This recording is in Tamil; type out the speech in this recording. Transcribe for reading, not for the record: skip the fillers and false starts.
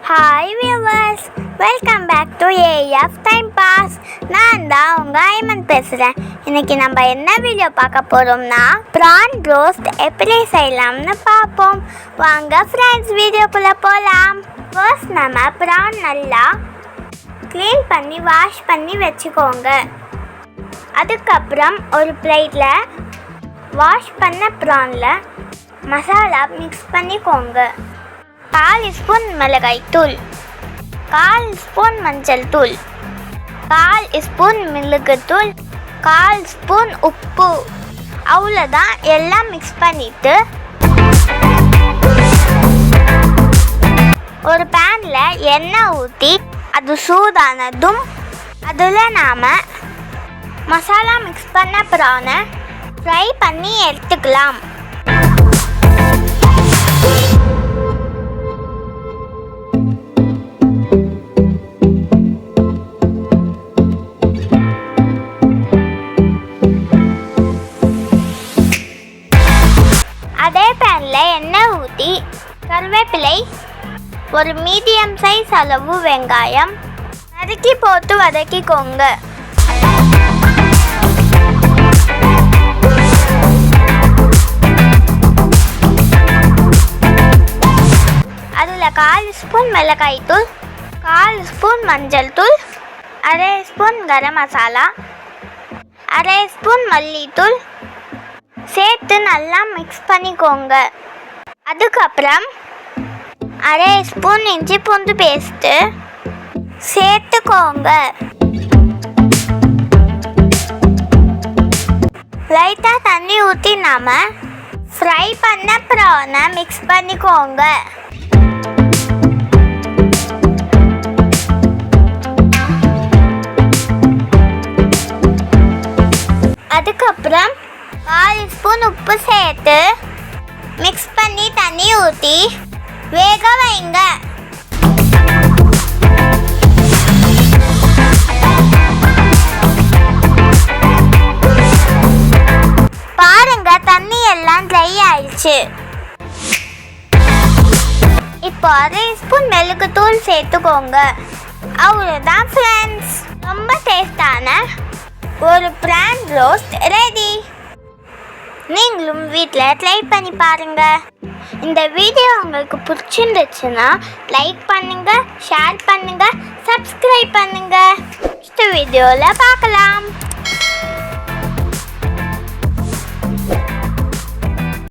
Hi viewers, welcome back to A F time pass. நான் தான் உங்கள் ஐமன் பேசுகிறேன். இன்றைக்கி நம்ம என்ன வீடியோ பார்க்க போகிறோம்னா ப்ரான் ரோஸ்ட் எப்படி செய்யலாம்னு பார்ப்போம். வாங்க ஃப்ரெண்ட்ஸ், வீடியோக்குள்ளே போகலாம். ஃபர்ஸ்ட் நம்ம ப்ரான் நல்லா க்ளீன் பண்ணி வாஷ் பண்ணி வச்சுக்கோங்க. அதுக்கப்புறம் ஒரு பிளேட்டில் வாஷ் பண்ண ப்ரானில் மசாலா மிக்ஸ் பண்ணிக்கோங்க. 1/4 ஸ்பூன் மிளகாய்த்தூள், 1/4 ஸ்பூன் மஞ்சள் தூள், 1/4 ஸ்பூன் மிளகுத்தூள், 1/4 ஸ்பூன் உப்பு. அவ்வளோதான். எல்லாம் மிக்ஸ் பண்ணிவிட்டு ஒரு பேனில் எண்ணெய் ஊற்றி அது சூடானதும் அதில் நாம் மசாலா மிக்ஸ் பண்ண ப்ரானை ஃப்ரை பண்ணி எடுத்துக்கலாம். அதே பேனில் எண்ணெய் ஊற்றி கருவேப்பிலை, ஒரு மீடியம் சைஸ் அளவு வெங்காயம் நறுக்கி போட்டு வதக்கிக்கோங்க. அதில் 1/4 ஸ்பூன் மிளகாய்த்தூள், 1/4 ஸ்பூன் மஞ்சள் தூள், 1/2 ஸ்பூன் கரம் மசாலா, 1/2 ஸ்பூன் மல்லித்தூள் சேர்த்து நல்லா மிக்ஸ் பண்ணிக்கோங்க. அதுக்கப்புறம் 1/2 ஸ்பூன் இஞ்சி பூண்டு பேஸ்ட்டு சேர்த்துக்கோங்க. லைட்டாக தண்ணி ஊற்றி நாம் ஃப்ரை பண்ண ப்ரானை மிக்ஸ் பண்ணிக்கோங்க. அதுக்கப்புறம் 1/4 ஸ்பூன் உப்பு சேர்த்து மிக்ஸ் பண்ணி தண்ணி ஊற்றி வேக வைங்க. பாருங்க, தண்ணி எல்லாம் ட்ரை ஆயிடுச்சு. இப்போ 1/2 ஸ்பூன் மிளகுத்தூள் சேர்த்துக்கோங்க. அவ்வளோதான் ஃப்ரெண்ட்ஸ், ரொம்ப டேஸ்டான ஒரு ப்ரான் ரோஸ்ட் ரெடி. நீங்களும் வீட்டில் ட்ரை பண்ணி பாருங்கள். இந்த வீடியோ உங்களுக்கு பிடிச்சிருந்துச்சுன்னா லைக் பண்ணுங்கள், ஷேர் பண்ணுங்கள், சப்ஸ்கிரைப் பண்ணுங்கள். நெக்ஸ்ட் வீடியோவில் பார்க்கலாம்.